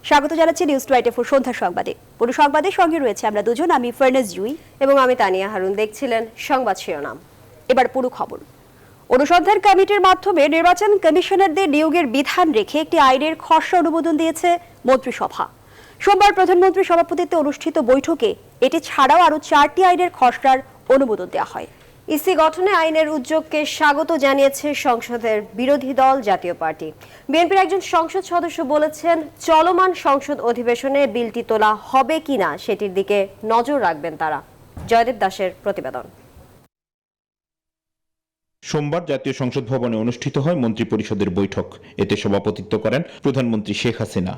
স্বাগত জানাচ্ছি নিউজ 24 সন্ধ্যা সংবাদে। পুরো সংবাদের সঙ্গে রয়েছে আমরা দুজন, আমি ফারনাজ জুই এবং আমি তানিয়া হারুন। দেখছিলেন সংবাদ শিরোনাম। এবার পুরো খবর। অনুসন্ধান কমিটির মাধ্যমে নির্বাচন কমিশনারদের নিয়োগের বিধান রেখে একটি আইনের খসড়া অনুমোদন দিয়েছে মন্ত্রিসভা। সোমবার প্রধানমন্ত্রীর সভাপতিত্বে অনুষ্ঠিত বৈঠকে এটি ছাড়াও আরও 4টি আইনের খসড়ার অনুমোদন দেওয়া হয়। ইসি গঠনে আইনের উদ্যোগকে স্বাগত জানিয়েছে সংসদের বিরোধী দল জাতীয় পার্টি। বিএনপির একজন সংসদ সদস্য বলেছেন, চলমান সংসদ অধিবেশনে বিলটি তোলা হবে কিনা সেটির দিকে নজর রাখবেন তারা। জয়দেব দাসের প্রতিবেদন। সোমবার জাতীয় সংসদ ভবনে অনুষ্ঠিত হয় মন্ত্রিপরিষদের বৈঠক। এতে সভাপতিত্ব করেন প্রধানমন্ত্রী শেখ হাসিনা।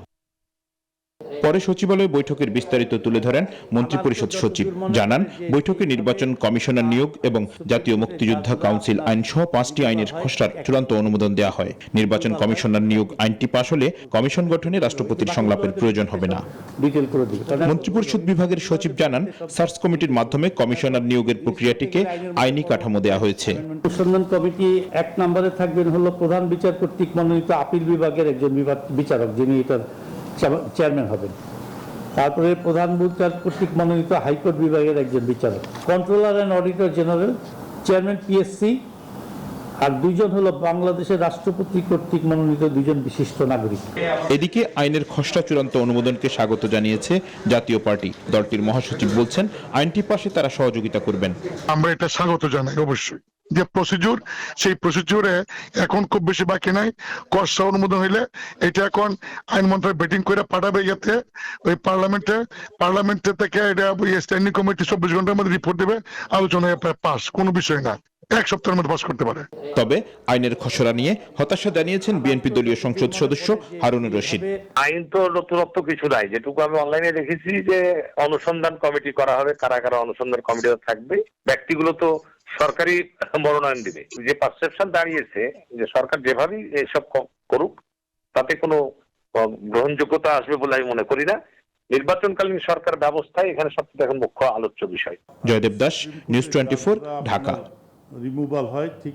পরে সচিবালয় বৈঠকের বিস্তারিত তুলে ধরেন মন্ত্রিপরিষদ সচিব। জানান, বৈঠকে নির্বাচন কমিশনার নিয়োগ এবং জাতীয় মুক্তিযোদ্ধা কাউন্সিল আইন সহ 5টি আইনের খসড়ার চূড়ান্ত অনুমোদন দেওয়া হয়। নির্বাচন কমিশনার নিয়োগ আইনটি পাশ হলে কমিশন গঠনে রাষ্ট্রপতির সংলাপের প্রয়োজন হবে না। মন্ত্রিপরিষদ বিভাগের সচিব জানান, সার্চ কমিটির মাধ্যমে কমিশনার নিয়োগের প্রক্রিয়াটিকে আইনি কাঠামো দেওয়া হয়েছে। অনুসন্ধান কমিটি 1 নম্বরে থাকবেন হলো প্রধান বিচার কর্তৃক মনোনীত আপিল বিভাগের একজন বিচারক, যিনি এটার চেয়ারম্যান হবেন। তারপরে প্রধান বিচার কর্তৃক মনোনীত হাইকোর্ট বিভাগের একজন বিচারক, controller and auditor general, chairman PSC, আর 2 জন হলো বাংলাদেশের রাষ্ট্রপতি কর্তৃক মনোনীত 2 জন বিশিষ্ট নাগরিক। এদিকে আইনের খসড়া চূড়ান্ত অনুমোদনকে স্বাগত জানিয়েছে জাতীয় পার্টি। দলটির মহাসচিব বলছেন, আইনটি পাশে তারা সহযোগিতা করবেন। আমরা এটা স্বাগত জানাই। অবশ্যই যে প্রসিডিউর, সেই প্রসিডিউরে এখন খুব বেশি বাকি নাই। খসড়া অনুমোদন হইলে এটা এখন আইন মন্ত্রণালয় ব্যাটিং করে পাঠাবে, যাতে ওই পার্লামেন্টে থেকে এটা স্ট্যান্ডিং কমিটি 24 ঘন্টার মধ্যে রিপোর্ট দেবে, আলোচনায় পাস, কোনো বিষয় না, 1 সপ্তাহের মধ্যে পাস করতে পারে। তবে আইনের খসড়া নিয়ে হতাশা জানিয়েছেন বিএনপি দলীয় সংসদ সদস্য হারুনুর রশিদ। আইন তো নতুনত্ব কিছু নাই, যেটুকু আমি অনলাইনে দেখেছি যে অনুসন্ধান কমিটি করা হবে, কারা কারা অনুসন্ধান কমিটিতে থাকবে, ব্যক্তিগুলো তো সরকারি মনোনয়ন দিবে। যে পারসেপশন দাঁড়িয়েছে যে সরকার যেভাবেই এসব করুক তাতে কোনো গ্রহণযোগ্যতা আসবে বলে আমি মনে করি না। নির্বাচনকালীন সরকার ব্যবস্থায় এখানে সবচেয়ে এখন মুখ্য আলোচ্য বিষয়। জয়দেব দাস, নিউজ 24, ঢাকা। রিমুভাল হয় ঠিক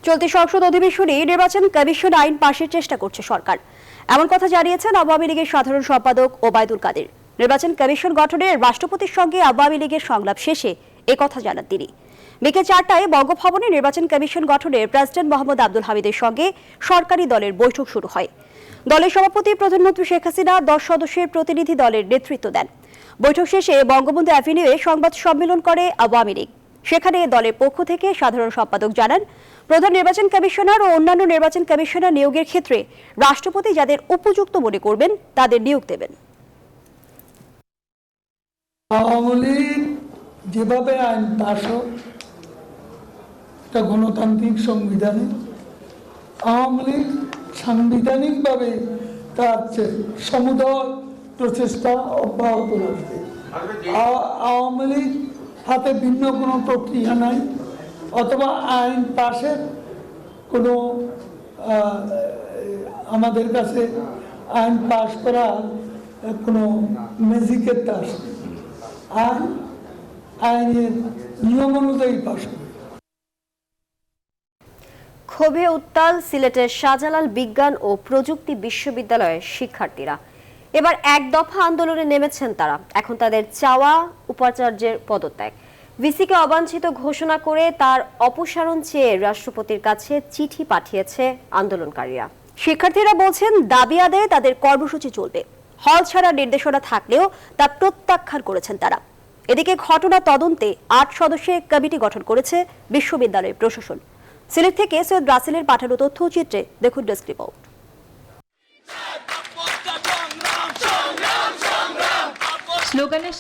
চলতি সংসদ অধিবেশনে নির্বাচন কমিশন আইন পাশের চেষ্টা করছে সরকার, এমন কথা জানিয়েছেন আওয়ামী লীগের সাধারণ সম্পাদক ওবায়দুল কাদের। নির্বাচন কমিশন গঠনে রাষ্ট্রপতির সঙ্গে আওয়ামী লীগের সংলাপ শেষে একথা জানান তিনি। বিকেল 4টায় বঙ্গভবনে নির্বাচন কমিশন গঠনের প্রেসিডেন্ট মোহাম্মদ আব্দুল হামিদের সঙ্গে সরকারি দলের বৈঠক শুরু হয়। দলের সভাপতি প্রধানমন্ত্রী শেখ হাসিনা 10 সদস্যের প্রতিনিধি দলের নেতৃত্ব দেন। বৈঠক শেষে বঙ্গবন্ধু অ্যাভিনিউয়ে সংবাদ সম্মেলন করে আওয়ামী লীগ। সেখানে দলের পক্ষ থেকে সাধারণ সম্পাদক জানান, প্রধান নির্বাচন কমিশনার ও অন্যান্য নির্বাচন কমিশনার নিয়োগের ক্ষেত্রে রাষ্ট্রপতি যাদের উপযুক্ত মনে করবেন তাদের নিয়োগ দেবেন। আওয়ামী লীগ যেভাবে আইন পাশ হোক, একটা গণতান্ত্রিক সংবিধানে আওয়ামী লীগ সাংবিধানিকভাবে তার সমুদয় প্রচেষ্টা অব্যাহত রাখবে। আওয়ামী লীগ হাতে ভিন্ন কোনো প্রক্রিয়া নাই, অথবা আইন পাশের কোনো আমাদের কাছে আইন পাশ করা কোনো ম্যাজিকের তাস নেই। আইনের নিয়ম অনুযায়ী পাশ হবে। ক্ষোভে উত্তাল সিলেটের শাহজালাল বিজ্ঞান ও প্রযুক্তি বিশ্ববিদ্যালয়ের শিক্ষার্থীরা। এবার 1 দফা আন্দোলনে নেমেছেন তারা। এখন তাদের চাওয়া উপাচার্যের পদত্যাগ। ভিসিকে অবাঞ্ছিত ঘোষণা করে তার অপসারণ চেয়ে রাষ্ট্রপতির কাছে চিঠি পাঠিয়েছে আন্দোলনকারীরা। শিক্ষার্থীরা বলছেন, দাবি আদায়ে তাদের কর্মসূচি চলবে। হল ছাড়ার নির্দেশনা থাকলেও তা প্রত্যাখ্যান করেছেন তারা। এদিকে ঘটনা তদন্তে 8 সদস্যের কমিটি গঠন করেছে বিশ্ববিদ্যালয়ের প্রশাসন। সিলেট থেকে সৈয়দ রাসেলের পাঠানো তথ্যচিত্রে দেখুন ডেস্ক রিপোর্ট।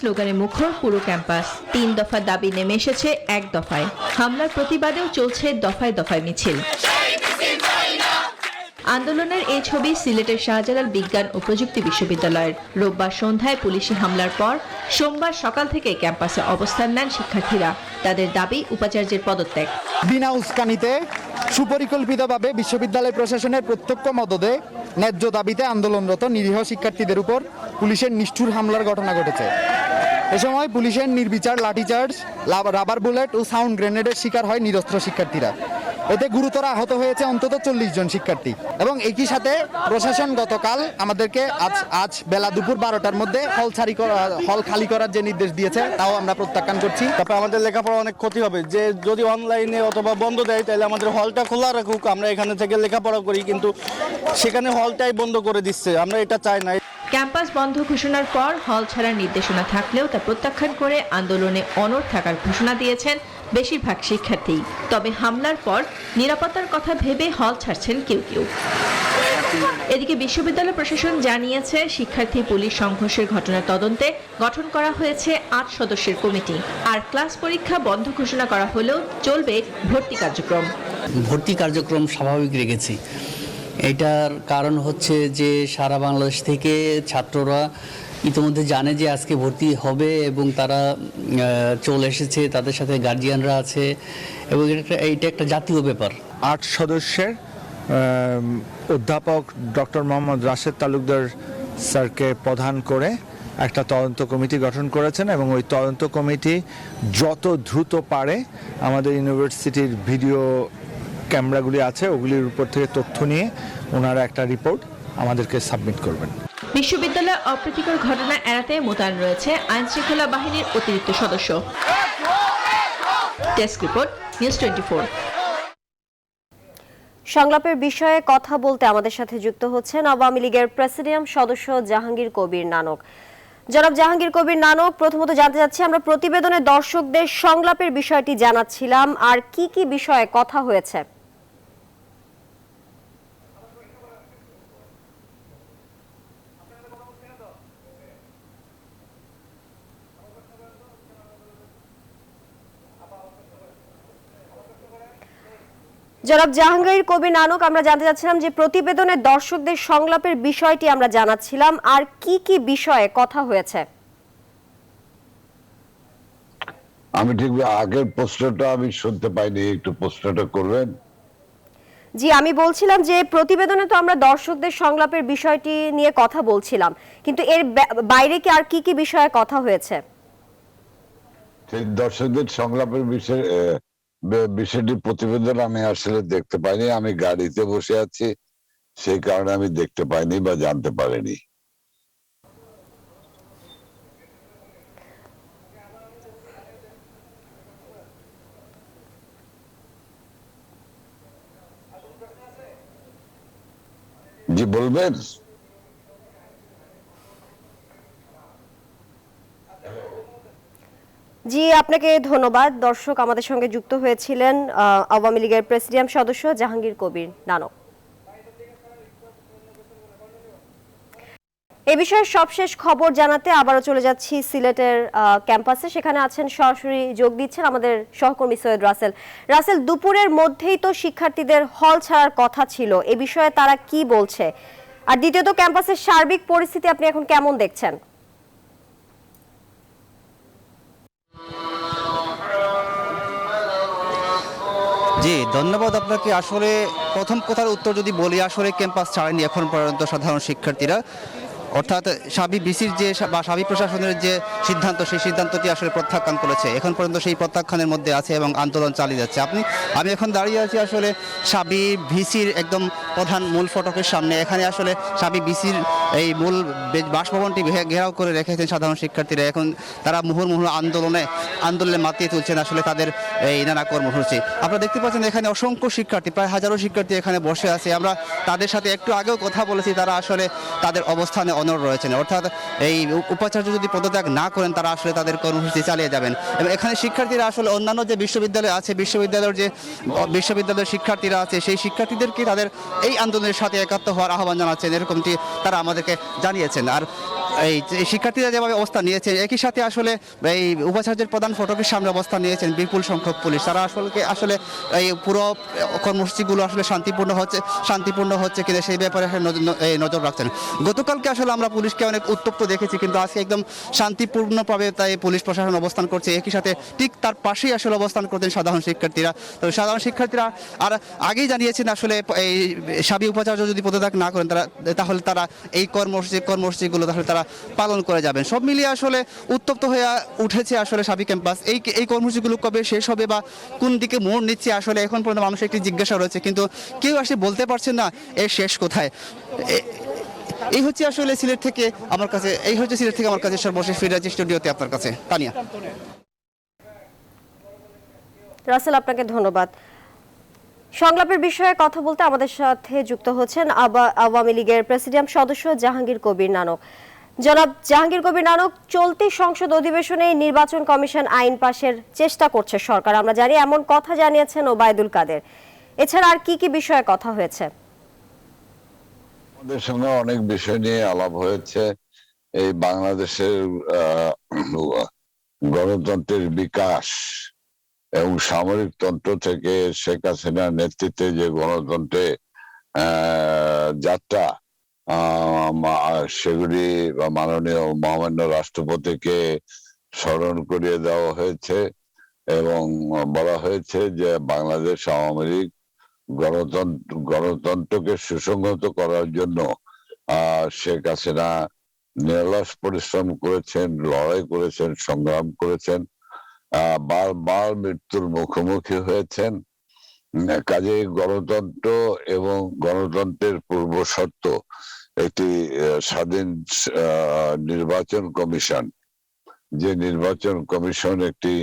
স্লোগানে মুখর পুরো ক্যাম্পাস। 3 দফা দাবি নেমে এসেছে 1 দফায়। হামলার প্রতিবাদেও চলছে দফায় দফায় মিছিল। আন্দোলনের এই ছবি সিলেটের শাহজালাল বিজ্ঞান ও প্রযুক্তি বিশ্ববিদ্যালয়ের। রোববার সন্ধ্যায় পুলিশি হামলার পর সোমবার সকাল থেকে ক্যাম্পাসে অবস্থান নেন শিক্ষার্থীরা। তাদের দাবি উপাচার্যের পদত্যাগ। বিনা উস্কানিতে সুপরিকল্পিতভাবে বিশ্ববিদ্যালয় প্রশাসনের প্রত্যক্ষ মদদে ন্যায্য দাবিতে আন্দোলনরত নিরীহ শিক্ষার্থীদের উপর পুলিশের নিষ্ঠুর হামলার ঘটনা ঘটেছে। এ সময় পুলিশের নির্বিচার লাঠিচার্জ, রাবার বুলেট ও সাউন্ড গ্রেনেডের শিকার হয় নিরস্ত্র শিক্ষার্থীরা। এতে গুরুতর আহত হয়েছে অন্তত 40 জন শিক্ষার্থী। এবং একই সাথে প্রশাসন গতকাল আমাদেরকে আজ বেলা দুপুর 12টার মধ্যে হল খালি করার যে নির্দেশ দিয়েছে তাও আমরা প্রত্যাখ্যান করছি। তারপরে আমাদের লেখাপড়া অনেক ক্ষতি হবে, যে যদি অনলাইনে অথবা বন্ধ দেয় তাহলে আমাদের হলটা খোলা রাখুক, আমরা এখানে থেকে লেখাপড়া করি, কিন্তু সেখানে হলটাই বন্ধ করে দিচ্ছে, আমরা এটা চাই না। ক্যাম্পাস বন্ধ ঘোষণার পর হল ছাড়ার নির্দেশনা থাকলেও তা প্রত্যাখ্যান করে আন্দোলনে অনড় থাকার ঘোষণা দিয়েছেন বেশিরভাগ শিক্ষার্থী। তবে হামলার পর নিরাপত্তার কথা ভেবে হল ছাড়ছেন কেউ কেউ। এদিকে বিশ্ববিদ্যালয় প্রশাসন জানিয়েছে, শিক্ষার্থী পুলিশ সংঘর্ষের ঘটনা তদন্তে গঠন করা হয়েছে 8 সদস্যের কমিটি। আর ক্লাস পরীক্ষা বন্ধ ঘোষণা করা হলেও চলবে ভর্তি কার্যক্রম। ভর্তি কার্যক্রম স্বাভাবিক রেখেছি। এটার কারণ হচ্ছে যে সারা বাংলাদেশ থেকে ছাত্ররা ইতিমধ্যে জানে যে আজকে ভর্তি হবে এবং তারা চলে এসেছে, তাদের সাথে গার্জিয়ানরা আছে এবং এইটা একটা জাতীয় ব্যাপার। 8 সদস্যের অধ্যাপক ডক্টর মোহাম্মদ রাশেদ তালুকদার স্যারকে প্রধান করে একটা তদন্ত কমিটি গঠন করেছেন এবং ওই তদন্ত কমিটি যত দ্রুত পারে আমাদের ইউনিভার্সিটির ভিডিও ক্যামেরাগুলি আছে ওগুলির উপর থেকে তথ্য নিয়ে ওনারা একটা রিপোর্ট আমাদেরকে সাবমিট করবেন। বিশ্ববিদ্যালয়ে অপ্রীতিকর ঘটনা এড়াতে মোতায়েন রয়েছে আইনশৃঙ্খলা বাহিনীর অতিরিক্ত সদস্য। Desk report, news 24। সংলাপের বিষয়ে কথা বলতে আমাদের সাথে যুক্ত হচ্ছেন আওয়ামী লীগের প্রেসিডিয়াম সদস্য জাহাঙ্গীর কবির নানক। জনাব জাহাঙ্গীর কবির নানক, প্রথমত জানতে চাচ্ছি, আমরা প্রতিবেদনে দর্শকদের সংলাপের বিষয়টি জানাচ্ছিলাম, আর কি কি বিষয়ে কথা হয়েছে? জনাব জাহাঙ্গীর কবির নানক, আমরা জানতে চাচ্ছিলাম যে প্রতিবেদনে দর্শকদের সংলাপের বিষয়টি আমরা জানাচ্ছিলাম, আর কি কি বিষয়ে কথা হয়েছে? আমি ঠিক আগের প্রশ্নটা আমি শুনতে পাইনি, একটু প্রশ্নটা করবেন? জি, আমি বলছিলাম যে প্রতিবেদনে তো আমরা দর্শকদের সংলাপের বিষয়টি নিয়ে কথা বলছিলাম, কিন্তু এর বাইরে কি আর কি কি বিষয়ে কথা হয়েছে? দর্শকদের সংলাপের বিষয়টি প্রতিবেদন আমি আসলে দেখতে পাইনি, আমি গাড়িতে বসে আছি, সেই কারণে আমি দেখতে পাইনি বা জানতে পারিনি। জি বলবেন। জি, আপনাকে ধন্যবাদ। দর্শক আমাদের সঙ্গে যুক্ত হয়েছিলেন আওয়ামী লীগের প্রেসিডিয়াম সদস্য জাহাঙ্গীর কবির নানক। এই বিষয়ে সবশেষ খবর জানাতে আবারও চলে যাচ্ছি সিলেটের ক্যাম্পাসে। সেখানে আছেন, সরাসরি যোগ দিচ্ছেন আমাদের সহকর্মী সৈয়দ রাসেল। রাসেল, দুপুরের মধ্যেই তো শিক্ষার্থীদের হল ছাড়ার কথা ছিল, এ বিষয়ে তারা কি বলছে? আর দ্বিতীয়ত, ক্যাম্পাসের সার্বিক পরিস্থিতি আপনি এখন কেমন দেখছেন? জি ধন্যবাদ আপনাকে। আসলে প্রথম কথার উত্তর যদি বলি, আসলে ক্যাম্পাস ছাড়েনি এখন পর্যন্ত সাধারণ শিক্ষার্থীরা, অর্থাৎ সাবি বিসির যে বা সাবি প্রশাসনের যে সিদ্ধান্ত, সেই সিদ্ধান্তটি আসলে প্রত্যাখ্যান করেছে। এখন পর্যন্ত সেই প্রত্যাখ্যানের মধ্যে আছে এবং আন্দোলন চালিয়ে যাচ্ছে। আমি এখন দাঁড়িয়ে আছি আসলে সাবি ভিসির একদম প্রধান মূল ফটকের সামনে। এখানে আসলে সাবি ভিসির এই মূল বাসভবনটি ঘেরাও করে রেখেছেন সাধারণ শিক্ষার্থীরা। এখন তারা মুহুর্মুহু আন্দোলনে মাতিয়ে তুলছেন আসলে তাদের এই নানা কর্মসূচি। আপনারা দেখতে পাচ্ছেন এখানে অসংখ্য শিক্ষার্থী, প্রায় হাজারো শিক্ষার্থী এখানে বসে আছে। আমরা তাদের সাথে একটু আগেও কথা বলেছি, তারা আসলে তাদের অবস্থানে অনড় রয়েছেন, অর্থাৎ এই উপাচার্য যদি পদত্যাগ না করেন তারা আসলে তাদের কর্মসূচি চালিয়ে যাবেন। এবং এখানে শিক্ষার্থীরা আসলে অন্যান্য যে বিশ্ববিদ্যালয় আছে, বিশ্ববিদ্যালয়ের শিক্ষার্থীরা আছে, সেই শিক্ষার্থীদেরকে তাদের এই আন্দোলনের সাথে একাত্ম হওয়ার আহ্বান জানাচ্ছেন, এরকমটি তারা আমাদেরকে জানিয়েছেন। আর এই শিক্ষার্থীরা যেভাবে অবস্থান নিয়েছে, একই সাথে আসলে এই উপাচার্যের প্রধান ফটকের সামনে অবস্থান নিয়েছেন বিপুল সংখ্যক পুলিশ। তারা আসলে এই পুরো কর্মসূচিগুলো আসলে শান্তিপূর্ণ হচ্ছে কিনা সেই ব্যাপারে নজর রাখছেন। গতকালকে আসলে আমরা পুলিশকে অনেক উত্তপ্ত দেখেছি, কিন্তু আজকে একদম শান্তিপূর্ণভাবে তাই পুলিশ প্রশাসন অবস্থান করছে। একই সাথে ঠিক তার পাশেই আসলে অবস্থান করতেন সাধারণ শিক্ষার্থীরা। তো সাধারণ শিক্ষার্থীরা আর আগেই জানিয়েছেন আসলে এই সাবি উপাচার্য যদি পদত্যাগ না করেন তাহলে তারা এই কর্মসূচিগুলো তাহলে তারা পালন করে যাবেন। সব মিলিয়ে আসলে উত্তপ্ত হয়ে উঠেছে আসলে সাবি ক্যাম্পাস। এই কর্মসূচিগুলো কবে শেষ হবে বা কোন দিকে মোড় নিচ্ছে আসলে এখন পর্যন্ত মানুষের একটি জিজ্ঞাসা রয়েছে, কিন্তু কেউ আসলে বলতে পারছেন না এর শেষ কোথায়। এই হচ্ছে আসলে সিলেট থেকে আমার কাছে সর্বশেষ ফিরে যাচ্ছি স্টুডিওতে আপনার কাছে। তানিয়া। রাসেল, আপনাকে ধন্যবাদ। সংলাপের বিষয়ে কথা বলতে আমাদের সাথে যুক্ত হচ্ছেন আওয়ামী লীগের প্রেসিডিয়াম সদস্য জাহাঙ্গীর কবির নানক। জনাব জাহাঙ্গীর কবির নানক, চলতি সংসদ অধিবেশনে নির্বাচন কমিশন আইন পাশের চেষ্টা করছে সরকার, আমরা জানি, এমন কথা জানিয়েছেন ওবায়দুল কাদের। এছাড়া আর কি কি বিষয়ে কথা হয়েছে? আমাদের সঙ্গে অনেক বিষয় নিয়ে আলাপ হয়েছে। এই বাংলাদেশের গণতন্ত্রের বিকাশ এবং সামরিকতন্ত্র থেকে শেখ হাসিনার নেতৃত্বে যে গণতন্ত্রে যাত্রা, সেগুলি মাননীয় মহামান্য রাষ্ট্রপতিকে স্মরণ করিয়ে দেওয়া হয়েছে এবং বলা হয়েছে যে বাংলাদেশ আওয়ামী লীগ গণতন্ত্রকে সুসংহত করার জন্য শেখ হাসিনা নিরলস পরিশ্রম করেছেন, লড়াই করেছেন, সংগ্রাম করেছেন, বারবার মৃত্যুর মুখোমুখি হয়েছেন। কাজেই গণতন্ত্র এবং গণতন্ত্রের পূর্ব শর্ত একটি স্বাধীন নির্বাচন কমিশন, যে নির্বাচন কমিশন একটি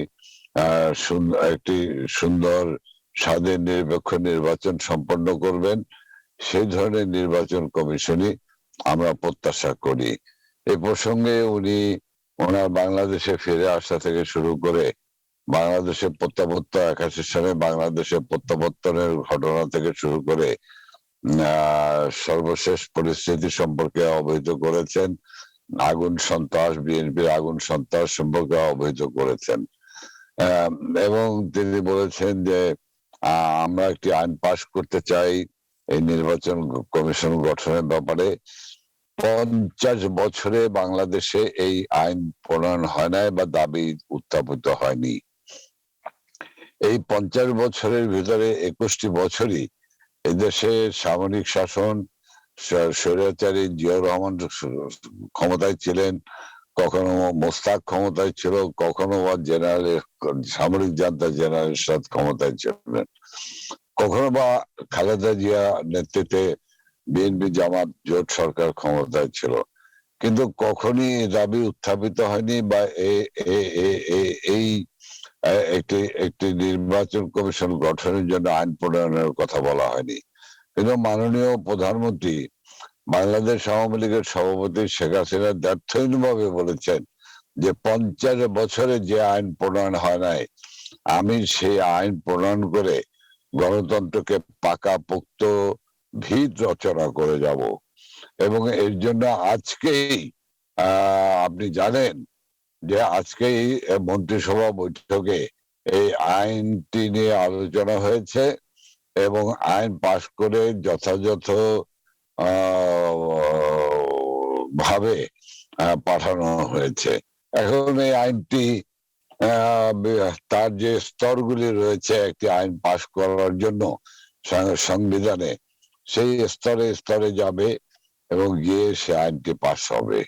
সুন্দর স্বাধীন নিরপেক্ষ নির্বাচন সম্পন্ন করবেন, সেই ধরনের নির্বাচন কমিশনই আমরা প্রত্যাশা করি। এ প্রসঙ্গে ওনার বাংলাদেশে ফিরে আসা থেকে শুরু করে বাংলাদেশের প্রত্যাবর্তন 81 সালে বাংলাদেশের প্রত্যাবর্তনের ঘটনা থেকে শুরু করে সর্বশেষ পরিস্থিতি সম্পর্কে অবহিত করেছেন। আগুন সন্ত্রাস, বিএনপির আগুন সন্ত্রাস সম্পর্কে অবহিত করেছেন এবং তিনি বলেছেন যে আমরা একটি আইন পাশ করতে চাই এই নির্বাচন কমিশন গঠনের ব্যাপারে। 50 বছরে বাংলাদেশে এই আইন প্রণয়ন হয় নাই বা দাবি উত্থাপিত হয়নি। এই 50 বছরের ভিতরে 21টি বছরই এদেশে সামরিক শাসন, স্বৈরাচারী জিয়াউর রহমান ক্ষমতায় ছিলেন, কখনো মোস্তাক ক্ষমতায় ছিল, কখনো বা জেনারেল সামরিক জান্তা জেনারেল সাদ ক্ষমতায় ছিলেন, কখনো বা খালেদা জিয়া নেতৃত্বে বিএনপি জামাত জোট সরকার ক্ষমতায় ছিল, কিন্তু কখনই দাবি উত্থাপিত হয়নি বা এই একটি নির্বাচন কমিশন গঠনের জন্য আইন প্রণয়নের কথা বলা হয়নি। কিন্তু মাননীয় প্রধানমন্ত্রী বাংলাদেশ আওয়ামী লীগের সভাপতি শেখ হাসিনা দ্ব্যর্থহীনভাবে বলেছেন যে 50 বছরে যে আইন প্রণয়ন হয় নাই, আমি সেই আইন প্রণয়ন করে গণতন্ত্রকে পাকাপোক্ত ভিত রচনা করে যাব। এবং এর জন্য আজকেই আপনি জানেন যে আজকেই মন্ত্রিসভা বৈঠকে এই আইনটি নিয়ে আলোচনা হয়েছে এবং আইন পাশ করে যথাযথ ভাবে পাঠানো হয়েছে। এখন এই আইনটি তার যে স্তরগুলি রয়েছে একটি আইন পাশ করার জন্য সংবিধানে, সেই স্তরে স্তরে যাবে এবং গিয়ে সে আইনটি পাশ হবে।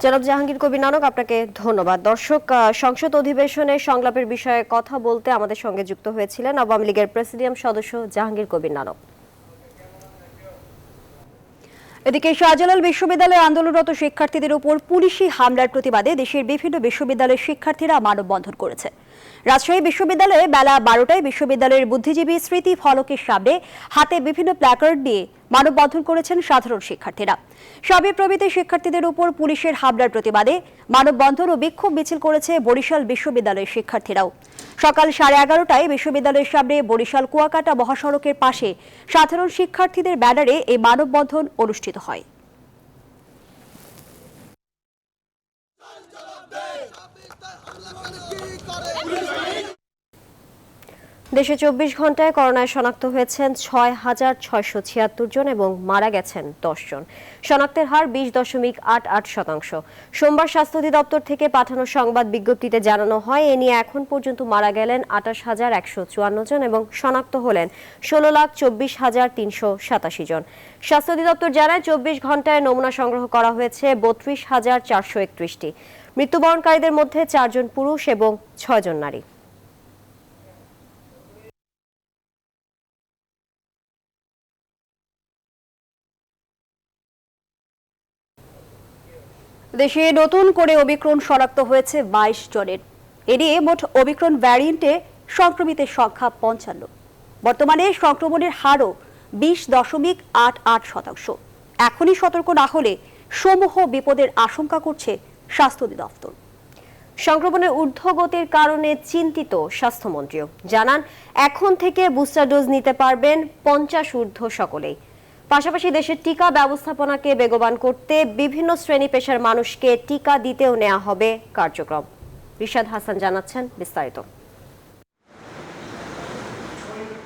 জনাব জাহাঙ্গীর কবির নানক, আপনাকে ধন্যবাদ। দর্শক, সংসদ অধিবেশনে সংলাপের বিষয়ে কথা বলতে আমাদের সঙ্গে যুক্ত হয়েছিলেন আওয়ামী লীগের প্রেসিডিয়াম সদস্য জাহাঙ্গীর কবির নানক। এদিকে শাহজালাল বিশ্ববিদ্যালয়ে আন্দোলনরত শিক্ষার্থীদের উপর পুলিশি হামলার প্রতিবাদে দেশের বিভিন্ন বিশ্ববিদ্যালয়ের শিক্ষার্থীরা মানববন্ধন করেছে। রাজশাহী বিশ্ববিদ্যালয়ে বেলা 12টায় বিশ্ববিদ্যালয়ের বুদ্ধিজীবী স্মৃতি ফলকের সামনে হাতে বিভিন্ন প্ল্যাকার্ড নিয়ে মানববন্ধন করেছেন সাধারণ শিক্ষার্থীরা। সাবে প্রভৃতি শিক্ষার্থীদের উপর পুলিশের হামলার প্রতিবাদে মানববন্ধন ও বিক্ষোভ মিছিল করেছে বরিশাল বিশ্ববিদ্যালয়ের শিক্ষার্থীরাও। সকাল 11:30টায় বিশ্ববিদ্যালয়ের সামনে বরিশাল কুয়াকাটা মহাসড়কের পাশে সাধারণ শিক্ষার্থীদের ব্যানারে এই মানববন্ধন অনুষ্ঠিত হয়। দেশে 24 ঘন্টায় করোনায় শনাক্ত হয়েছেন 6,676 জন এবং মারা গেছেন 10 জন। শনাক্তের হার 20.88%। সোমবার স্বাস্থ্য অধিদপ্তর থেকে পাঠানো সংবাদ বিজ্ঞপ্তিতে জানানো হয়, এ নিয়ে এখন পর্যন্ত মারা গেলেন 28,154 জন এবং শনাক্ত হলেন 16,24,387 জন। স্বাস্থ্য অধিদপ্তর জানায় 24 ঘন্টায় নমুনা সংগ্রহ করা হয়েছে 32,431টি। মৃত্যুবরণকারীদের মধ্যে 4 জন পুরুষ এবং 6 জন নারী। দেশে নতুন করে ওমিক্রন শনাক্ত হয়েছে 22 জনের। এ নিয়ে মোট ওমিক্রন ভ্যারিয়েন্টে সংক্রমিতের সংখ্যা 55। বর্তমানে সংক্রমণের হারও 20.88%। এখনই সতর্ক না হলে সমূহ বিপদের আশঙ্কা করছে স্বাস্থ্য অধিদপ্তর। সংক্রমণের ঊর্ধ্বগতির কারণে চিন্তিত স্বাস্থ্যমন্ত্রীও জানান, এখন থেকে বুস্টার ডোজ নিতে পারবেন 50 ঊর্ধ্ব সকলেই। পাশাপাশি দেশের টিকা ব্যবস্থাপনাকে বেগবান করতে বিভিন্ন শ্রেণী পেশার মানুষকে টিকা দিতেও নেওয়া হবে কার্যক্রম। রিশাদ হাসান জানাচ্ছেন বিস্তারিত।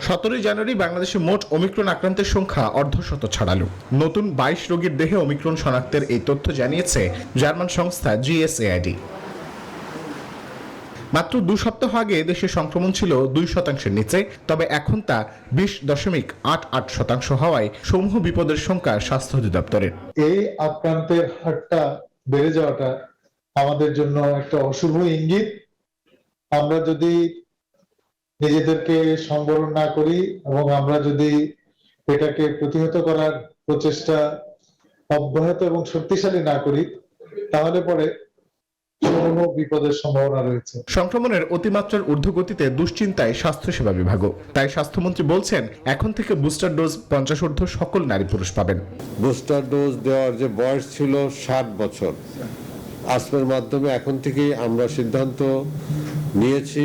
17 জানুয়ারি বাংলাদেশে মোট ওমিক্রন আক্রান্তের সংখ্যা অর্ধশত ছাড়ালো। নতুন 22 রোগীর দেহে ওমিক্রন শনাক্তের এই তথ্য জানিয়েছে জার্মান সংস্থা GSAID। মাত্র 2 সপ্তাহ আগে দেশে সংক্রমণ ছিল 2% নিচে, তবে এখন তা 20.88% হওয়ায় সমূহ বিপদের সংখ্যা স্বাস্থ্য অধিদপ্তরের। এই আক্রান্তের হারটা বেড়ে যাওয়াটা আমাদের জন্য একটা অশুভ ইঙ্গিত। আমরা যদি নিজেদেরকে সংবরণ না করি এবং আমরা যদি এটাকে প্রতিহত করার প্রচেষ্টা অব্যাহত এবং শক্তিশালী না করি, তাহলে পরে বিপদের সম্ভাবনা রয়েছে। সংক্রমণের অতিমাত্রার ঊর্ধ্বগতিতে দুশ্চিন্তায় স্বাস্থ্যসেবা বিভাগও। তাই স্বাস্থ্যমন্ত্রী বলছেন, এখন থেকে বুস্টার ডোজ 50 ঊর্ধ্ব সকল নারী পুরুষ পাবেন। বুস্টার ডোজ দেওয়ার যে বয়স ছিল 60 বছর, আসমের মাধ্যমে এখন থেকেই আমরা সিদ্ধান্ত নিয়েছি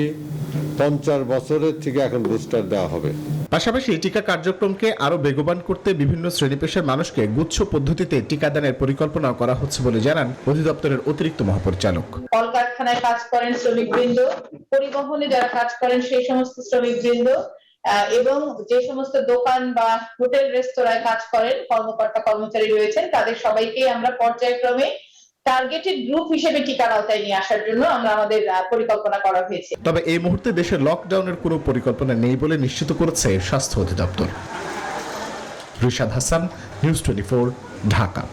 50 বছরের থেকে এখন বুস্টার দেওয়া হবে। পাশাপাশি টিকা কার্যক্রমকে আরো বেগবান করতে বিভিন্ন শ্রেণী পেশার মানুষকে গুচ্ছ পদ্ধতিতে টিকাদানের পরিকল্পনা করা হচ্ছে বলে জানান অধিদপ্তরের অতিরিক্ত মহাপরিচালক। কলকারখানায় কাজ করেন শ্রমিকবৃন্দ, পরিবহনে যারা কাজ করেন সেই সমস্ত শ্রমিকবৃন্দ এবং যে সমস্ত দোকান বা হোটেল রেস্তোরাঁয় কাজ করেন কর্মকর্তা কর্মচারী রয়েছেন, তাদের সবাইকে আমরা পর্যায়ক্রমে টার্গেটেড গ্রুপ হিসেবে টিকার আওতায় নিয়ে আসার জন্য আমাদের পরিকল্পনা করা হয়েছে। তবে এই মুহূর্তে দেশে লকডাউনের কোনো পরিকল্পনা নেই বলে নিশ্চিত করেছে স্বাস্থ্য অধিদপ্তর। রিশাদ হাসান, নিউজ 24, ঢাকা।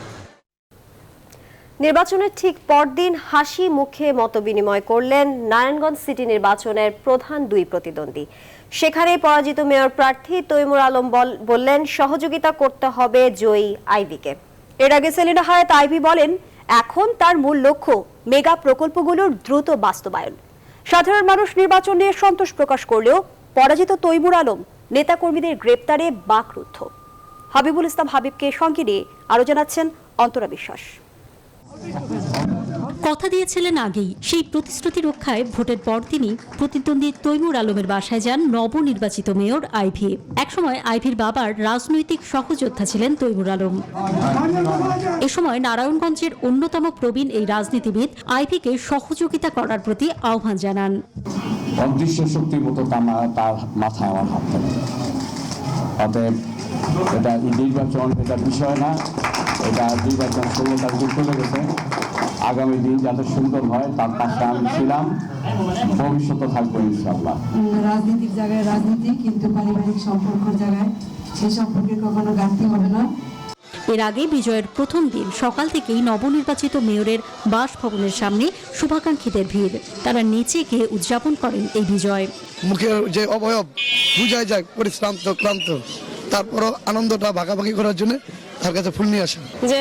নির্বাচনের ঠিক পরদিন হাসি মুখে মতবিনিময় করলেন নারায়ণগঞ্জ সিটি নির্বাচনের প্রধান 2 প্রতিদ্বন্দ্বী। সেখানে পরাজিত মেয়র প্রার্থী তৈমুর আলম বললেন, সহযোগিতা করতে হবে জয়ী আইভীকে। এর আগে সেলিনা হায়াত আইভী বলেন, এখন তার মূল লক্ষ্য মেগা প্রকল্পগুলোর দ্রুত বাস্তবায়ন। সাধারণ মানুষ নির্বাচন নিয়ে সন্তোষ প্রকাশ করলেও পরাজিত তৈমুর আলম নেতাকর্মীদের গ্রেপ্তারে বাকরুদ্ধ। হাবিবুল ইসলাম হাবিবকে সঙ্গে নিয়ে আরো জানাচ্ছেন অন্তরা বিশ্বাস। কথা দিয়েছিলেন আগেই, সেই প্রতিশ্রুতি রক্ষায় ভোটের পরদিনই প্রতিদ্বন্দ্বী তৈমুর আলমের বাসায় যান নবনির্বাচিত মেয়র আইভী। একসময় আইভীর বাবার রাজনৈতিক সহযোদ্ধা ছিলেন তৈমুর আলম। এ সময় নারায়ণগঞ্জের অন্যতম প্রবীণ এই রাজনীতিবিদ আইভীকে সহযোগিতা করার প্রতি আহ্বান জানান। অদৃশ্য শক্তির মতো তার মাথায় আমার হাত থাকে। অতএব এটা নির্বাচন, এটা বিষয় না, এটা নির্বাচন 16 তারিখে চলে গেছে। আগামী দিন যাতে সুন্দর হয় তার পাশে আমি ছিলাম, ভবিষ্যতে থাকবো ইনশাআল্লাহ। রাজনীতির জায়গায় রাজনীতি, কিন্তু পারিবারিক সম্পর্কের জায়গায় সেই সম্পর্কে কখনো ঘাটতি হবে না। এর আগে বিজয়ের প্রথম দিন সকাল থেকেই নবনির্বাচিত মেয়রের বাসভবনের সামনে শুভাকাঙ্ক্ষীদের ভিড়। তারা নেচে গিয়ে উদযাপন করেন এই বিজয়। মুখের যে অবয়ব বুঝাই যায় পরিশ্রান্ত ক্লান্ত, তারপরও আনন্দটা ভাগাভাগি করার জন্য তার কাছে ফুল নিয়ে আসেন। যে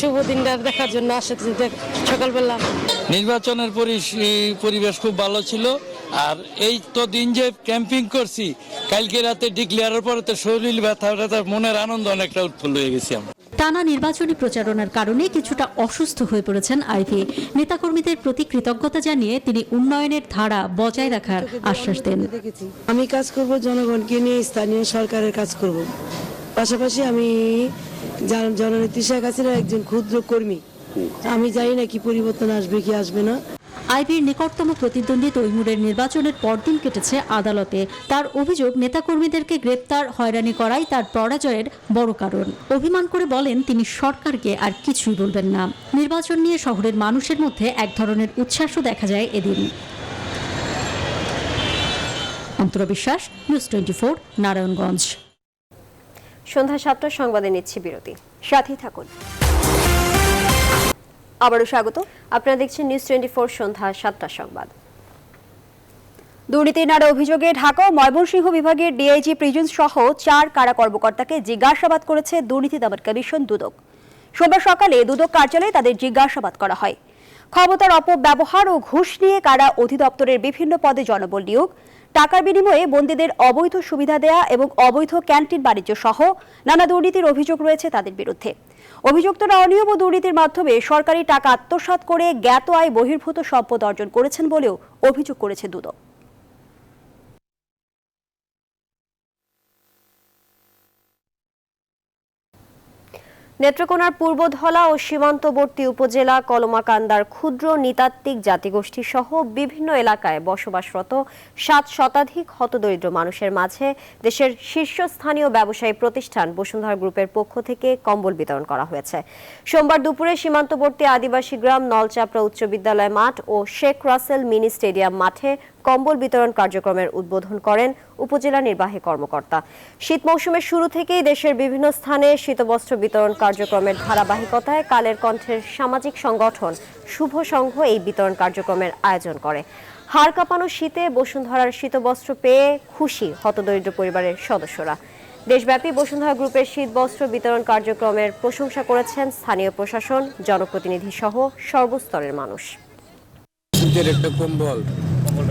শুভ দিনটা দেখার জন্য আসে সকালবেলা। নির্বাচনের পরিবেশ খুব ভালো ছিল। আর এই তো দিন যে ক্যাম্পিং করছি, কালকে রাতে ডিক্লেয়ারের পরে তো শরীর ব্যথা, মনের আনন্দ অনেকটা উৎফুল্ল হয়ে গেছি আমরা। টানা নির্বাচনী প্রচারণার কারণে কিছুটা অসুস্থ হয়ে পড়েছেন আইভী। নেতাকর্মীদের প্রতি কৃতজ্ঞতা জানিয়ে তিনি উন্নয়নের ধারা বজায় রাখার আশ্বাস দেন। আমি কাজ করব, জনগণকে নিয়ে স্থানীয় সরকারের কাজ করব। পাশাপাশি আমি জননেত্রী শেখ হাসিনার একজন ক্ষুদ্র কর্মী। আমি জানি না কি পরিবর্তন আসবে কি আসবে না। আইভির নিকটতম প্রতিদ্বন্দ্বী তৈমুরের নির্বাচনের পরদিন কেটেছে আদালতে। তার অভিযোগ, নেতাকর্মীদেরকে গ্রেপ্তার, হয়রানি করাই তার পরাজয়ের বড় কারণ। অভিমান করে বলেন তিনি সরকারকে আর কিছুই বলবেন না। নির্বাচন নিয়ে শহরের মানুষের মধ্যে এক ধরনের উচ্ছ্বাসও দেখা যায় এদিন। অন্তরা বিশ্বাস, নিউজ 24, নারায়ণগঞ্জ। সন্ধ্যা 7টার সংবাদে নিচ্ছি বিরতি, সাথেই থাকুন। আবারও স্বাগত। আপনারা দেখছেন নিউজ 24 সন্ধ্যা 7টার সংবাদ। দুর্নীতির নানা অভিযোগে ঢাকা ও ময়মনসিংহ বিভাগের ডিআইজি প্রিজেন্স সহ 4 কারা কর্মকর্তাকে জিজ্ঞাসাবাদ করেছে দুর্নীতি দমন কমিশন দুদক। সোমবার সকালে দুদক কার্যালয়ে তাদের জিজ্ঞাসাবাদ করা হয়। ক্ষমতার অপব্যবহার ও ঘুষ নিয়ে কারা অধিদপ্তরের বিভিন্ন পদে জনবল নিয়োগ, টাকার বিনিময়ে বন্দীদের অবৈধ সুবিধা দেয়া এবং অবৈধ ক্যান্টিন বাণিজ্য সহ নানা দুর্নীতির অভিযোগ রয়েছে তাদের বিরুদ্ধে। অভিযুক্তরা অনিয়ম ও দুর্নীতির মাধ্যমে সরকারি টাকা আত্মসাৎ করে জ্ঞাত আয় বহির্ভূত সম্পদ অর্জন করেছেন বলেও অভিযোগ করেছে দুদক। নেত্রকোনার পূর্বধলা ও সীমান্তবর্তী উপজেলা কলমাকান্দার ক্ষুদ্র নৃতাত্ত্বিক জাতিগোষ্ঠী সহ বিভিন্ন এলাকায় বসবাসরত 7 শতাধিক হতদরিদ্র মানুষের মাঝে দেশের শীর্ষস্থানীয় ব্যবসায়ী প্রতিষ্ঠান বসুন্ধরা গ্রুপের পক্ষ থেকে কম্বল বিতরণ করা হয়েছে। সোমবার দুপুরে সীমান্তবর্তী আদিবাসী গ্রাম নলচাপড়া উচ্চ বিদ্যালয় মাঠ ও শেখ রাসেল মিনি স্টেডিয়াম মাঠে কম্বল বিতরণ কার্যক্রমের উদ্বোধন করেন উপজেলা নির্বাহী কর্মকর্তা। শীত মৌসুমের শুরু থেকেই দেশের বিভিন্ন স্থানে শীতবস্ত্র বিতরণ কার্যক্রমের ধারাবাহিকতায় কালের কণ্ঠের সামাজিক সংগঠন শুভ সংঘ এই বিতরণ কার্যক্রমের আয়োজন করে। হাড় কাঁপানো শীতে বসুন্ধরার শীতবস্ত্র পেয়ে খুশি হতদরিদ্র পরিবারের সদস্যরা। দেশব্যাপী বসুন্ধরা গ্রুপের শীতবস্ত্র বিতরণ কার্যক্রমের প্রশংসা করেছেন স্থানীয় প্রশাসন, জনপ্রতিনিধি সহ সর্বস্তরের মানুষ। শীতের একটা কম্বল,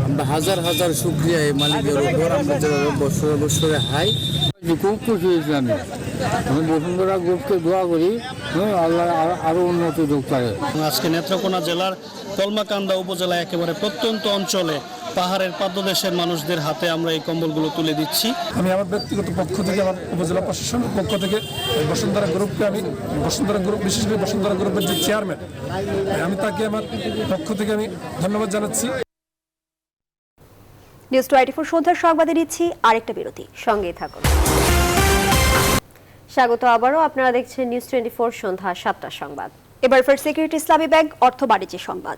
আমরা হাজার হাজার শুকরিয়া এই মালিকের উপর, আমরা যেভাবে বছরে বছরে হাই খুব খুশি হয়েছি। আমি বসুন্ধরা গ্রুপকে দোয়া করি আল্লাহ আরো উন্নতি যোগ করে। আজকে নেত্রকোনা জেলার কলমাকান্দা উপজেলা একেবারে প্রত্যন্ত অঞ্চলে পাহাড়ের পাদদেশের মানুষদের হাতে আমরা এই কম্বলগুলো তুলে দিচ্ছি। আমি আমার ব্যক্তিগত পক্ষ থেকে, আমার উপজেলা প্রশাসনের পক্ষ থেকে বসুন্ধরা গ্রুপকে, আমি বসুন্ধরা গ্রুপ, বিশেষ করে বসুন্ধরা গ্রুপের যে চেয়ারম্যান, আমি তাকে আমার পক্ষ থেকে আমি ধন্যবাদ জানাচ্ছি। নিউজ 24 সন্ধ্যার সংবাদে নিচ্ছি আরেকটা বিরতি, সঙ্গেই থাকুন। স্বাগত আবারও, আপনারা দেখছেন নিউজ 24 সন্ধ্যা 7টার সংবাদ। এবার ফার্স্ট সিকিউরিটি ইসলামী ব্যাংক অর্থ বাণিজ্য সংবাদ।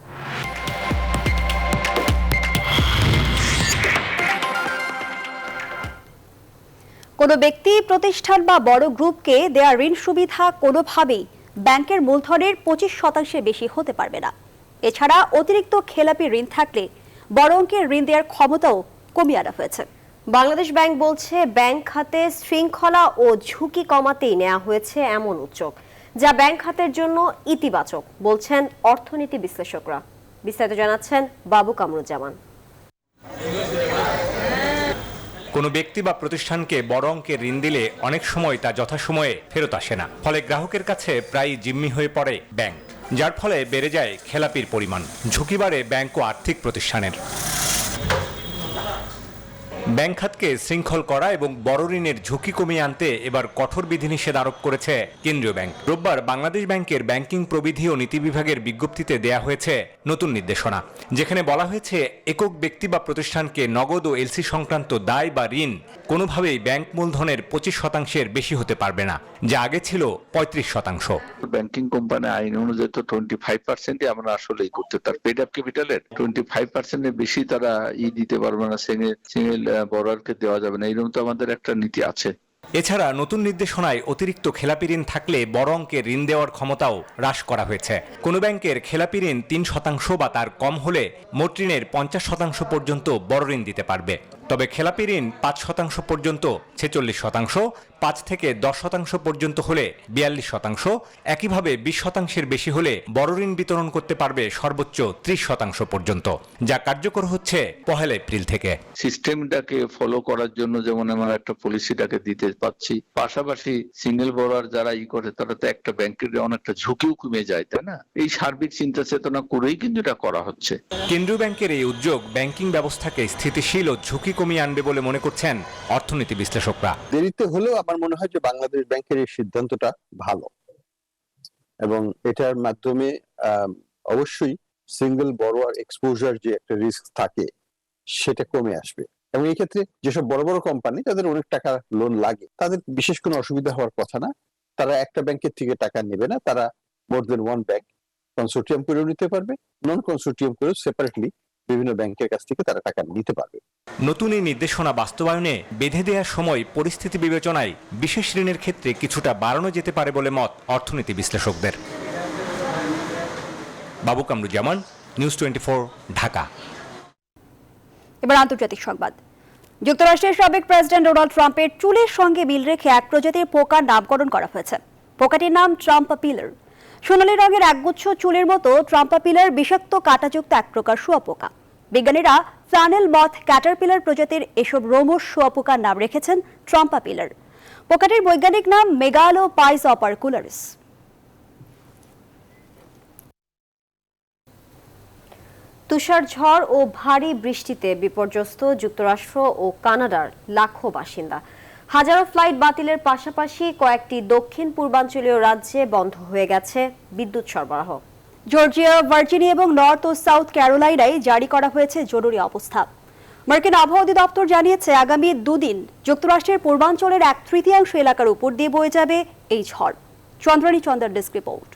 কোনো ব্যক্তি, প্রতিষ্ঠান বা বড় গ্রুপকে দেয়া ঋণ সুবিধা কোনোভাবেই ব্যাংকের মূলধনের 25% বেশি হতে পারবে না। এছাড়া অতিরিক্ত খেলাপি ঋণ থাকলে বড় অঙ্কের ঋণ দেওয়ার ক্ষমতাও কমিয়ে আনা হয়েছে। বাংলাদেশ ব্যাংক বলছে, ব্যাংক খাতে শৃঙ্খলা ও ঝুঁকি কমাতেই নেওয়া হয়েছে এমন উদ্যোগ, যা ব্যাংক খাতের জন্য ইতিবাচক বলছেন অর্থনীতি বিশ্লেষকরা। বিস্তারিত জানাচ্ছেন বাবু কামরুজ্জামান। কোনো ব্যক্তি বা প্রতিষ্ঠানকে বড় অঙ্কের ঋণ দিলে অনেক সময় তা যথাসময়ে ফেরত আসে না। ফলে গ্রাহকের কাছে প্রায় জিম্মি হয়ে পড়ে ব্যাংক, যার ফলে বেড়ে যায় খেলাপির পরিমাণ। ঝুঁকি বাড়ে ব্যাংক ও আর্থিক প্রতিষ্ঠানের। ব্যাংক খাতকে শৃঙ্খল করা এবং বড় ঋণের ঝুঁকি কমিয়ে আনতে এবার কঠোর বিধিনিষেধ আরোপ করেছে কেন্দ্রীয় ব্যাংক। রোববার বাংলাদেশ ব্যাংকের ব্যাংকিং প্রবিধি ও নীতি বিভাগের বিজ্ঞপ্তিতে দেয়া হয়েছে নতুন নির্দেশনা, যেখানে বলা হয়েছে একক ব্যক্তি বা প্রতিষ্ঠানকে নগদ ও এলসি সংক্রান্ত দায় বা ঋণ কোনোভাবেই ব্যাংক মূলধনের 25% বেশি হতে পারবে না, যা আগে ছিল 35%। ব্যাংকিং কোম্পানি আইন অনুযায়ী তো 25% আমরা আসলেই করতে, তার পেড আপ ক্যাপিটালের 25% বেশি তারা দিতে পারবে না, সিঙ্গেল বড়ারকে দেওয়া যাবে না, এরকম তো আমাদের একটা নীতি আছে। এছাড়া নতুন নির্দেশনায় অতিরিক্ত খেলাপি ঋণ থাকলে বড় অঙ্কের ঋণ দেওয়ার ক্ষমতাও হ্রাস করা হয়েছে। কোনো ব্যাংকের খেলাপি ঋণ 3% বা তার কম হলে মোট ঋণের 50% পর্যন্ত বড় ঋণ দিতে পারবে। তবে খেলাপি ঋণ 5% পর্যন্ত 46%, 5 থেকে 10% পর্যন্ত হলে 42%, একইভাবে 20% বেশি হলে বড় ঋণ বিতরণ করতে পারবে সর্বোচ্চ 30% পর্যন্ত, যা কার্যকর হচ্ছে 1 এপ্রিল থেকে। সিস্টেমটাকে ফলো করার জন্য যেমন আমরা একটা পলিসিটাকে দিতে পাচ্ছি, পাশাপাশি সিঙ্গেল বড়ার যারা করে তারা তো একটা ব্যাংকের অনেকটা ঝুঁকিও কমে যায়, তাই না? এই সার্বিক চিন্তা চেতনা করেই কিন্তু এটা করা হচ্ছে। কেন্দ্রীয় ব্যাংকের এই উদ্যোগ ব্যাংকিং ব্যবস্থাকে স্থিতিশীল ও ঝুঁকি কমিয়ে আনবে বলে মনে করছেন অর্থনীতি বিশ্লেষকরা। দেরিতে হলেও আমার মনে হয় যে বাংলাদেশ ব্যাংকের এই সিদ্ধান্তটা ভালো এবং এটার মাধ্যমে অবশ্যই সিঙ্গেল বড়োয়ার এক্সপোজার যে একটা রিস্ক থাকে সেটা কমে আসবে। এবং এই ক্ষেত্রে যেসব বড় বড় কোম্পানি তাদের অনেক টাকা লোন লাগে, তাদের বিশেষ কোনো অসুবিধা হওয়ার কথা না। তারা একটা ব্যাংকের থেকে টাকা নেবে না, তারা মোর দেন ওয়ান ব্যাংক কনসোর্টিয়াম করেও নিতে পারবে, নন কনসোর্টিয়াম করেও সেপারেটলি বিভিন্ন ব্যাংকের কাছ থেকে তারা টাকা নিতে পারবে। নতুন এই নির্দেশনা বাস্তবায়নে বেঁধে দেওয়ার সময় পরিস্থিতি বিবেচনায় বিশেষ ঋণের ক্ষেত্রে কিছুটা বাড়ানো যেতে পারে বলে মত অর্থনীতি বিশ্লেষকদের। বাবু কামরুজ্জামান, নিউজ 24, ঢাকা। এবার আন্তর্জাতিক সংবাদ। যুক্তরাষ্ট্রের সাবেক প্রেসিডেন্ট ডোনাল্ড ট্রাম্পের চুলের সঙ্গে মিল রেখে এক প্রজাতির পোকার নামকরণ করা হয়েছে। পোকাটির নাম ট্রাম্পাপিলার। সোনালী রঙের একগুচ্ছ চুলের মতো ট্রাম্পাপিলার বিষাক্ত কাঁটাযুক্ত এক প্রকার শুঁয়াপোকা। বিজ্ঞানীরা ফ্লানেল মথ ক্যাটারপিলার প্রজাতির এসব রোমস শুঁয়াপোকার নাম রেখেছেন ট্রাম্পাপিলার। পোকাটির বৈজ্ঞানিক নাম মেগালোপাইস অপারকুলারিস। তুষার ঝড় ও ভারী বৃষ্টিতে বিপর্যস্ত যুক্তরাষ্ট্র ও কানাডার লাখো বাসিন্দা। হাজারো ফ্লাইট বাতিলের পাশাপাশি কয়েকটি দক্ষিণ পূর্বাঞ্চলীয় রাজ্যে বন্ধ হয়ে গেছে বিদ্যুৎ সরবরাহ। জর্জিয়া, ভার্জিনিয়া এবং নর্থ ও সাউথ ক্যারোলাইনায় জারি করা হয়েছে জরুরি অবস্থা। মার্কিন আবহাওয়া অধিদপ্তর জানিয়েছে আগামী দুদিন যুক্তরাষ্ট্রের পূর্বাঞ্চলের 1/3 এলাকার উপর দিয়ে বয়ে যাবে এই ঝড়। চন্দ্রানী চন্দ্রার ডেস্ক রিপোর্ট।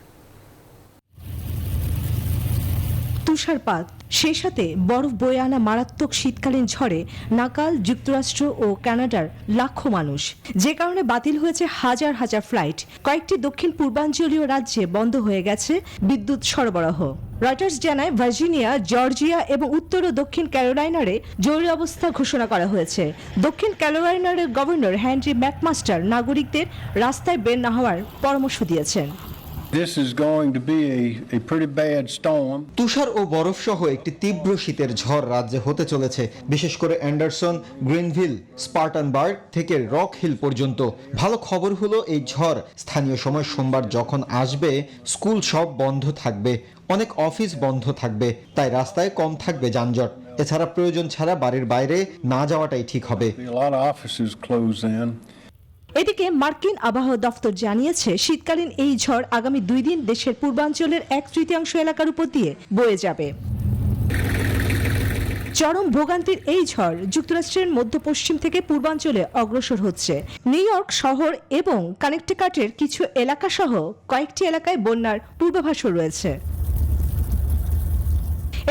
তুষারপাত, সেই সাথে বরফ বয়ে আনা মারাত্মক শীতকালীন ঝড়ে নাকাল যুক্তরাষ্ট্র ও কানাডার লাখো মানুষ, যে কারণে বাতিল হয়েছে হাজার হাজার ফ্লাইট। কয়েকটি দক্ষিণ পূর্বাঞ্চলীয় রাজ্যে বন্ধ হয়ে গেছে বিদ্যুৎ সরবরাহ। রয়টার্স জানায় ভার্জিনিয়া, জর্জিয়া এবং উত্তর ও দক্ষিণ ক্যারোলাইনারে জরুরি অবস্থা ঘোষণা করা হয়েছে। দক্ষিণ ক্যারোলাইনারের গভর্নর হেনরি ম্যাকমাস্টার নাগরিকদের রাস্তায় বের না হওয়ার পরামর্শ দিয়েছেন। This is going to be a pretty bad storm. তুষার ও বরফ সহ একটি তীব্র শীতের ঝড় রাজ্যে হতে চলেছে, বিশেষ করে অ্যান্ডারসন, গ্রিনভিল, স্পার্টানবার্গ থেকে রক হিল পর্যন্ত। ভালো খবর হলো এই ঝড় স্থানীয় সময় সোমবার যখন আসবে, স্কুল সব বন্ধ থাকবে, অনেক অফিস বন্ধ থাকবে, তাই রাস্তায় কম থাকবে যানজট। এছাড়া প্রয়োজন ছাড়া বাড়ির বাইরে না যাওয়াটাই ঠিক হবে। এদিকে মার্কিন আবহাওয়া দফতর জানিয়েছে শীতকালীন এই ঝড় আগামী 2 দিন দেশের পূর্বাঞ্চলের 1/3 এলাকার উপর দিয়ে বয়ে যাবে। চরম ভোগান্তির এই ঝড় যুক্তরাষ্ট্রের মধ্য পশ্চিম থেকে পূর্বাঞ্চলে অগ্রসর হচ্ছে। নিউ ইয়র্ক শহর এবং কানেকটিকাটের কিছু এলাকা সহ কয়েকটি এলাকায় বন্যার পূর্বাভাসও রয়েছে।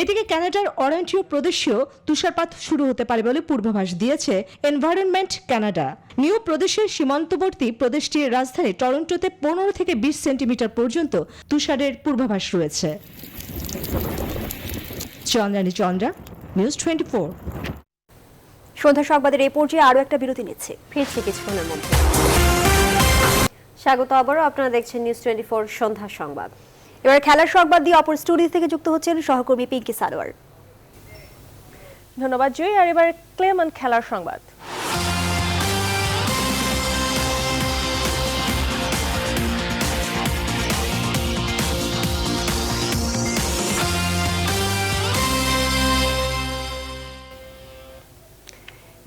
এদিকে কানাডার অরেন্টিও প্রদেশেও তুষারপাত শুরু হতে পারে বলে পূর্বাভাস দিয়েছে এনভায়রনমেন্ট কানাডা। নিউ প্রদেশের সীমান্তবর্তী প্রদেশটির রাজধানী টরন্টোতে 15 থেকে 20 সেন্টিমিটার পর্যন্ত তুষারের পূর্বাভাস রয়েছে। চন্দ্রানী চন্দ্রা, নিউজ 24। সন্ধ্যা সংবাদের এই পর্যায়ে আরও একটা বিরতি নিচ্ছে, ফিরছি কিছুক্ষণের মধ্যে। স্বাগত আবারও, আপনারা দেখছেন নিউজ 24 সন্ধ্যা সংবাদ। এবার খেলার সংবাদ দিয়ে অপর স্টুডিও থেকে যুক্ত হচ্ছেন সহকর্মী পিঙ্কি সালোয়ার। ধন্যবাদ জয়। আর এবার ক্লেমন খেলার সংবাদ।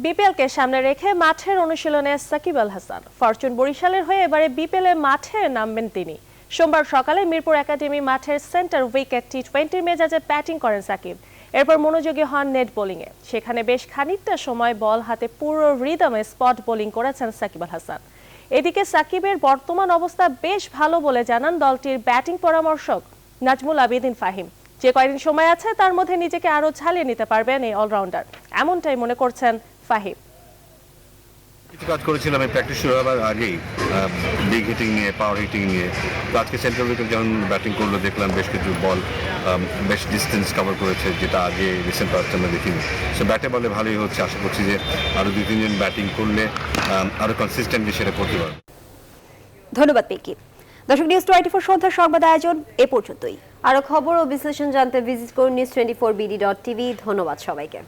বিপিএলকে সামনে রেখে মাঠের অনুশীলনে সাকিব আল হাসান। ফরচুন বরিশালের হয়ে এবারে বিপিএলে মাঠে নামবেন তিনি। সোমবার সকালে মিরপুর একাডেমি মাঠের সেন্টার উইকেট টি20 মেজাজে ব্যাটিং করেন সাকিব। এরপর মনোযোগী হন নেট বোলিংয়ে। সেখানে বেশ খানিকটা সময় বল হাতে পুরো রিদমে স্পট বোলিং করেছেন সাকিব আল হাসান। এদিকে সাকিবের বর্তমান অবস্থা বেশ ভালো বলে জানান দলটির ব্যাটিং পরামর্শক নাজমুল আবেদিন ফাহিম। যে কয়েকদিন সময় আছে তার মধ্যে নিজেকে আরও ঝালিয়ে নিতে পারবেন এই অলরাউন্ডার, এমনটাই মনে করছেন ফাহিম। কিছু কাজ করেছিলাম এই প্র্যাকটিস শুরু হওয়ার আগেই, বিগ হিটিং নিয়ে, পাওয়ার হিটিং নিয়ে। তো আজকে সেন্ট্রাল উইকেট যখন ব্যাটিং করলো দেখলাম বেশ কিছু বল বেশ ডিস্টেন্স কভার করেছে, যেটা আগে রিসেন্ট পাস্টে আমরা দেখিনি। সো ব্যাটে বলে ভালোই হচ্ছে। আশা করছি যে আরও 2-3 জন ব্যাটিং করলে আরও কনসিস্টেন্টলি সেটা করতে পারবে। ধন্যবাদ পিঙ্কি। দর্শক, নিউজ 24 সন্ধ্যার সংবাদ আয়োজন এ পর্যন্তই। আরও খবর ও বিশ্লেষণ জানতে ভিজিট করুন news24bd.tv। ধন্যবাদ সবাইকে।